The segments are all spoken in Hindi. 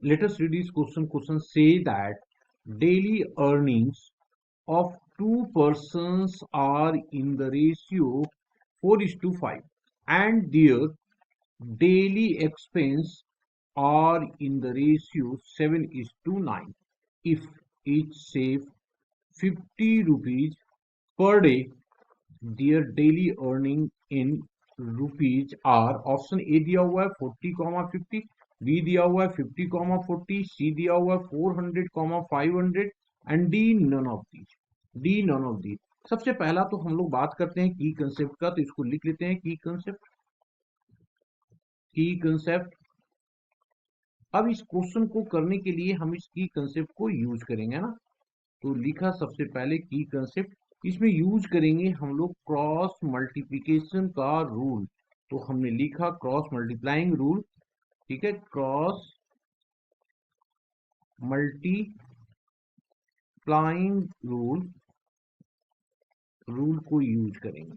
Let us read this question. Question say that daily earnings of two persons are in the ratio 4:5 and their daily expense are in the ratio 7:9. If each save 50 rupees per day, their daily earning in rupees are option A दिया हुआ है 40, 50, बी दिया हुआ है 50, 40, सी दिया हुआ है 400, 500 and D none of these. D none of these. सबसे पहला तो हम लोग बात करते हैं की कंसेप्ट का, तो इसको लिख लेते हैं की कंसेप्ट। की कंसेप्ट। अब इस क्वेश्चन को करने के लिए हम इस की कंसेप्ट को यूज करेंगे ना, तो लिखा सबसे पहले की कंसेप्ट। इसमें यूज करेंगे हम लोग क्रॉस मल्टीप्लिकेशन का रूल। तो हमने लिखा क्रॉस मल्टीप्लाइंग रूल, ठीक है, क्रॉस मल्टीप्लाइंग रूल को यूज करेंगे।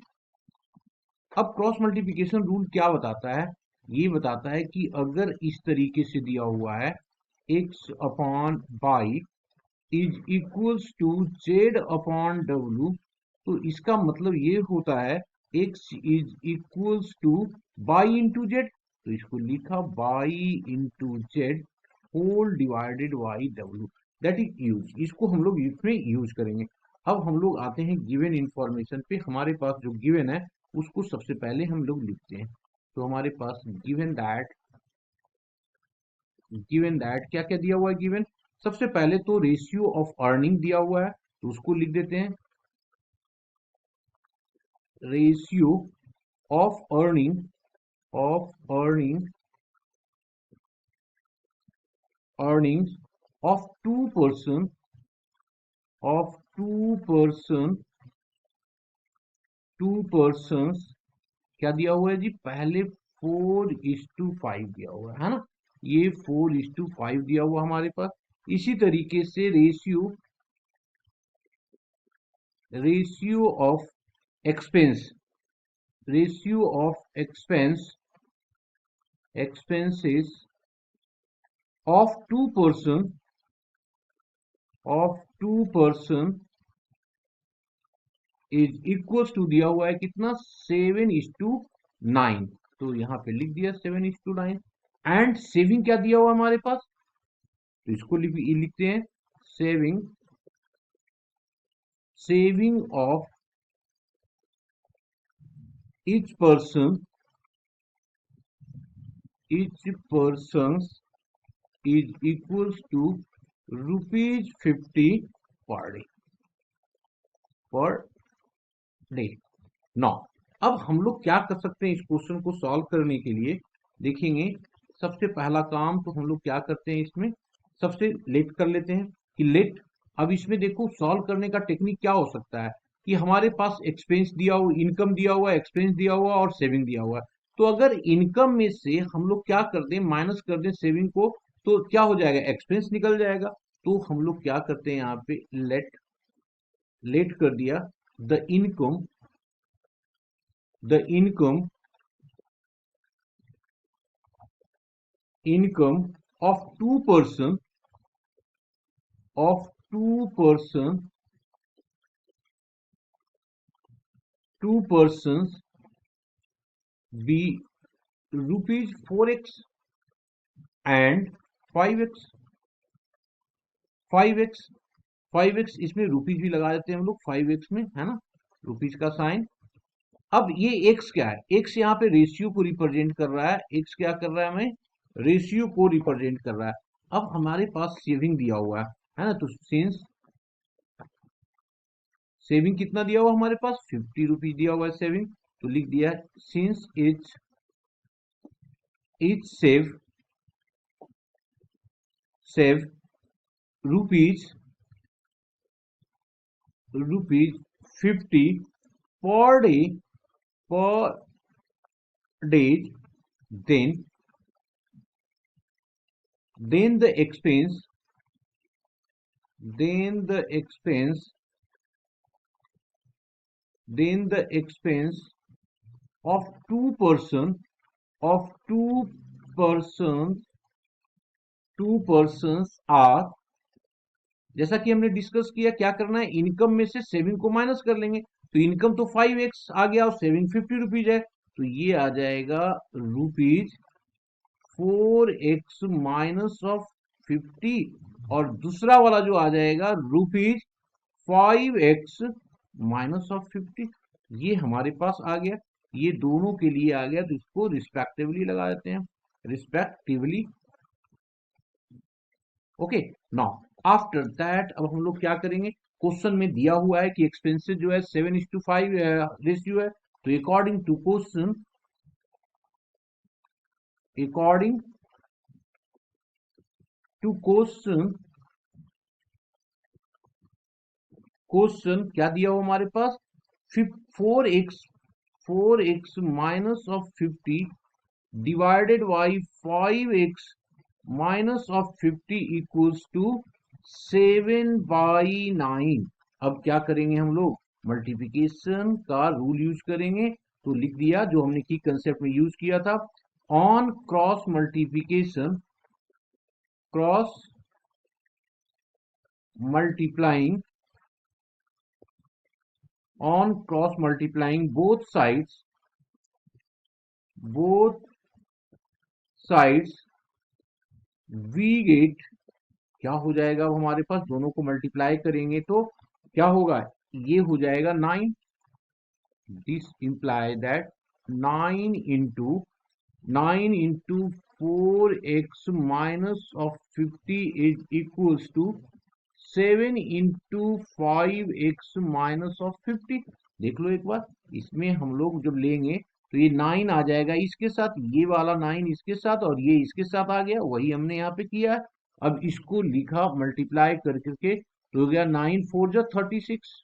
अब क्रॉस मल्टीप्लिकेशन रूल क्या बताता है? ये बताता है कि अगर इस तरीके से दिया हुआ है x upon y is equals to Z upon W, तो इसका मतलब ये होता है x is equals to Y into Z, तो इसको लिखा Y into Z whole divided by W, that is use. इसको हम लोग इसमें यूज करेंगे। अब हम लोग आते हैं गिवन इंफॉर्मेशन पे। हमारे पास जो गिवन है उसको सबसे पहले हम लोग लिखते हैं। तो हमारे पास गिवन दैट क्या क्या दिया हुआ है गिवन। सबसे पहले तो रेशियो ऑफ अर्निंग दिया हुआ है, तो उसको लिख देते हैं ratio of earning earnings of to persons क्या दिया हुआ है जी? पहले 4:5 दिया हुआ है ना, ये 4:5 दिया हुआ हमारे पास। इसी तरीके से ratio of expense expenses of two person is equals to दिया हुआ है कितना? 7:9। तो यहाँ पे लिख दिया 7:9। एंड सेविंग क्या दिया हुआ हमारे पास? तो इसको लिखते हैं saving of each person is equals to ₹50 per day. नौ। अब हम लोग क्या कर सकते हैं इस क्वेश्चन को सॉल्व करने के लिए? देखेंगे सबसे पहला काम तो हम लोग क्या करते हैं इसमें, सबसे लेट कर लेते हैं कि लेट। अब इसमें देखो सॉल्व करने का टेक्निक क्या हो सकता है कि हमारे पास एक्सपेंस दिया हुआ, इनकम दिया हुआ, एक्सपेंस दिया हुआ और सेविंग दिया हुआ है। तो अगर इनकम में से हम लोग क्या कर दें, माइनस कर दें सेविंग को, तो क्या हो जाएगा? एक्सपेंस निकल जाएगा। तो हम लोग क्या करते हैं यहाँ पे लेट कर दिया the income of two persons be rupees 4x and 5x 5x 5x, इसमें रुपीज भी लगा देते हैं हम लोग 5x में, है ना, रुपीज का साइन। अब ये x क्या है? x यहाँ पे रेशियो को रिप्रेजेंट कर रहा है। x क्या कर रहा है? हमें रेशियो को रिप्रेजेंट कर रहा है। अब हमारे पास सेविंग दिया हुआ है ना, तो सिंस सेविंग कितना दिया हुआ हमारे पास? 50 रुपीज दिया हुआ है सेविंग, तो लिख दिया since etch save rupees 50 per day, then the expense of two persons to persons are, जैसा कि हमने डिस्कस किया, क्या करना है, इनकम में से सेविंग को माइनस कर लेंगे। तो इनकम तो 5x आ गया और सेविंग 50 रुपीज है, तो ये आ जाएगा रुपीज 4x माइनस ऑफ 50, और दूसरा वाला जो आ जाएगा रुपीज 5x माइनस ऑफ 50। ये हमारे पास आ गया, ये दोनों के लिए आ गया, तो इसको रिस्पेक्टिवली लगा देते हैं, respectively. Okay, now after that अब हम लोग क्या करेंगे, क्वेश्चन में दिया हुआ है कि एक्सपेंसेस जो है 7:5 रेशियो है, तो according to question, according to question, question क्या दिया हुआ हमारे पास, 4x minus of 50 divided by 5x minus of 50 equals to 7/9। अब क्या करेंगे हम लोग, मल्टीप्लिकेशन का रूल यूज करेंगे, तो लिख दिया जो हमने की कंसेप्ट में यूज किया था, on cross multiplication, cross multiplying, on cross multiplying both sides we get, क्या हो जाएगा, अब हमारे पास दोनों को मल्टीप्लाई करेंगे तो क्या होगा, ये हो जाएगा 9। This imply that 9 into 4x minus of 50 is equals to 7 into 5x minus of 50। देख लो एक बार, इसमें हम लोग जब लेंगे तो ये 9 आ जाएगा इसके साथ, ये वाला 9 इसके साथ, और ये इसके साथ आ गया, वही हमने यहाँ पे किया है। अब इसको लिखा मल्टीप्लाई कर करके, तो हो गया 9 4 जा 36,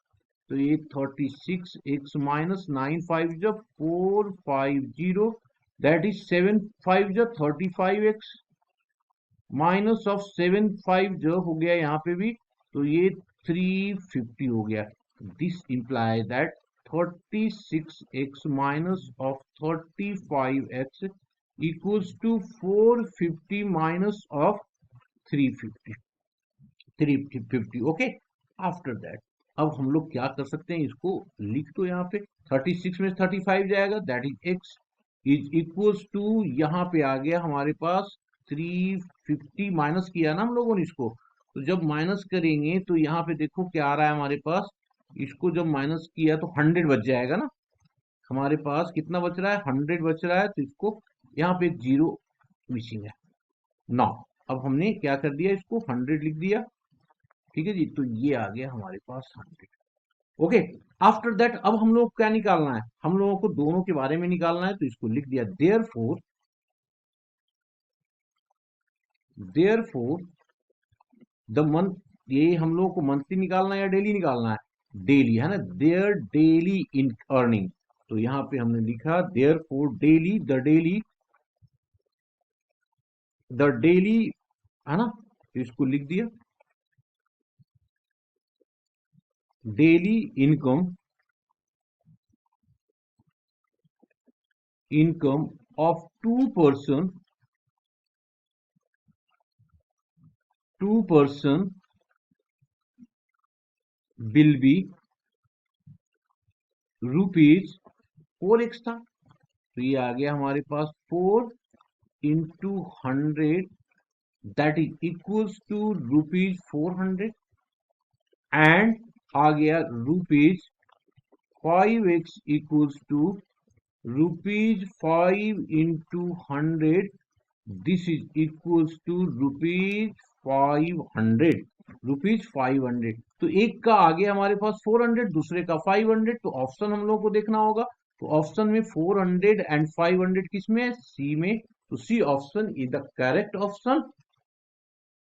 तो ये 36x माइनस 9 5 जा 450, दैट इज 7 5 जा 35x माइनस ऑफ 7 5 जो हो गया यहाँ पे भी, तो ये 350 हो गया। This imply that 36x minus of 35x equals to 450 minus of 350। Okay, after that अब हम लोग क्या कर सकते हैं, इसको लिख दो यहाँ पे, 36 में 35 जाएगा, that is x is equals to, यहाँ पे आ गया हमारे पास 350, माइनस किया ना हम लोगों ने इसको, तो जब माइनस करेंगे तो यहाँ पे देखो क्या आ रहा है हमारे पास, इसको जब माइनस किया तो 100 बच जाएगा ना, हमारे पास कितना बच रहा है, 100 बच रहा है, तो इसको यहाँ पे एक जीरो मिसिंग है। नौ, अब हमने क्या कर दिया, इसको 100 लिख दिया, ठीक है जी, तो ये आ गया हमारे पास 100। ओके, आफ्टर दैट अब हम लोग क्या निकालना है, हम लोगों को दोनों के बारे में निकालना है, तो इसको लिख दिया, देयरफॉर द मंथ, ये हम लोगों को मंथली निकालना है या डेली निकालना है, डेली है ना, देयर डेली इन अर्निंग, तो यहाँ पे हमने लिखा देयरफॉर डेली, द डेली है ना, तो इसको लिख दिया, daily income of two person will be rupees 4x था, तो ये आ गया हमारे पास 4 into 100, that is equals to rupees 400, and आ गया rupees 5x equals to rupees 5 into 100, this is equals to rupees 500। तो एक का आ गया हमारे पास 400, दूसरे का 500, तो ऑप्शन हम लोग को देखना होगा, तो ऑप्शन में 400 एंड 500 किस में है, सी में, तो C option is the correct option,